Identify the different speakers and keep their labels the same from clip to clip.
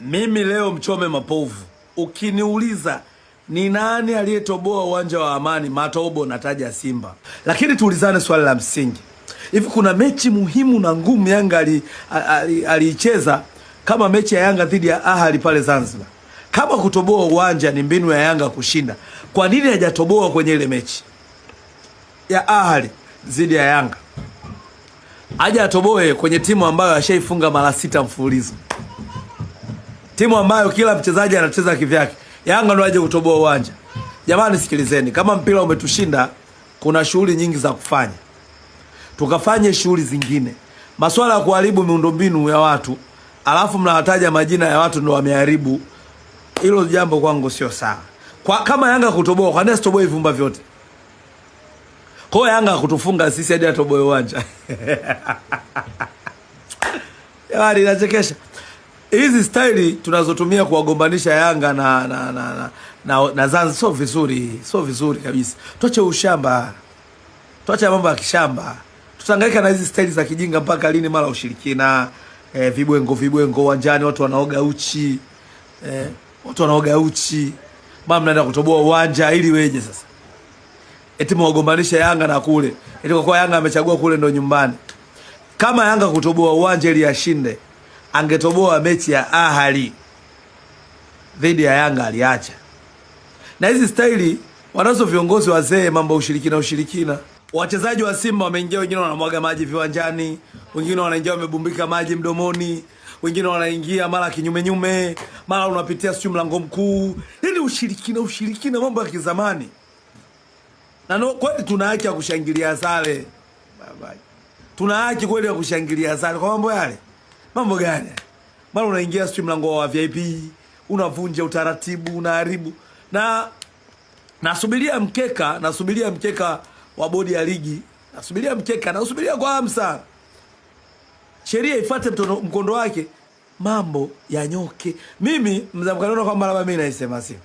Speaker 1: Mimi leo Mchome Mapovu, ukiniuliza ni nani aliyetoboa uwanja wa Amani, Matobo nataja Simba. Lakini tuulizane swali la msingi. Hivi kuna mechi muhimu na ngumu Yanga aliicheza kama mechi ya Yanga dhidi ya Ahali pale Zanzibar? Kama kutoboa uwanja ni mbinu ya Yanga kushinda, kwa nini hajatoboa kwenye ile mechi ya Ahali dhidi ya Yanga? Aje atoboe kwenye timu ambayo ashaifunga mara 6 mfululizo. Timu ambayo kila mchezaji anacheza kivyake. Yanga ndio aje kutoboa uwanja. Jamani sikilizeni, kama mpira umetushinda, kuna shughuli nyingi za kufanya. Tukafanye shughuli zingine. Masuala ya kuharibu miundombinu ya watu, alafu mnawataja majina ya watu ndio wameharibu. Hilo jambo kwangu sio sawa. Kama Yanga kutoboa, kwa nini sitoboe vumba vyote? Kwa Yanga kutufunga sisi hadi atoboe uwanja. Yaani inachekesha. Hizi staili tunazotumia kuwagombanisha Yanga na Zanzibar sio vizuri kabisa. Tuache ushamba. Tuache mambo ya kishamba. Tutahangaika na hizi staili za kijinga mpaka lini? Mara ushirikina, vibwengo uwanjani, watu wanaoga uchi. Watu wanaoga uchi. Mama mnaenda kutoboa uwanja ili weje sasa? Eti mwagombanisha Yanga na kule. Eti kwa Yanga amechagua kule ndo nyumbani. Kama Yanga kutoboa uwanja ili ashinde, angetoboa mechi ya Ahali dhidi ya Yanga, aliacha. Na hizi staili wanazo viongozi wazee, mambo ushirikina. Wachezaji wa Simba wameingia, wengine wanamwaga maji viwanjani, wengine wanaingia wamebumbika maji mdomoni, wengine wanaingia mara kinyume, mara unapitia sio mlango mkuu. Yaani ushirikina mambo ya kizamani. Na kweli tuna haki ya kushangilia sare. Baba. Tuna haki kweli ya kushangilia sare kwa mambo yale. Mambo gani? Mara unaingia sio mlango wa VIP, unavunja utaratibu, unaharibu. Na nasubiria mkeka wa bodi ya ligi. Nasubiria kwa hamsa. Sheria ifuate mkondo wake, mambo yanyoke. Mimi mzamkanaona kwamba labda mimi naisema sio.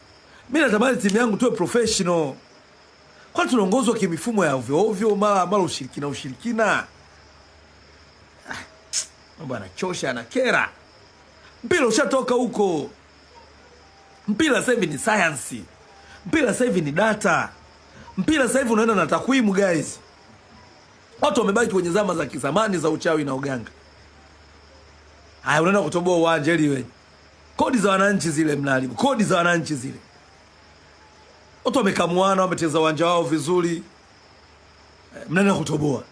Speaker 1: Mimi natamani timu yangu tuwe professional. Kwa tunaongozwa kimifumo ya ovyo mara ushirikina. Mambo anachosha, anakera. Mpira ushatoka huko. Mpira sasa hivi ni science. Mpira sasa hivi ni data. Mpira sasa hivi unaenda na takwimu guys. Watu wamebaki kwenye zama za kizamani za uchawi na uganga. Haya, unaenda kutoboa uwanja ili wewe. Kodi za wananchi zile mnaharibu. Kodi za wananchi zile. Watu wamekamuana, wamecheza uwanja wao vizuri. Mnaenda kutoboa.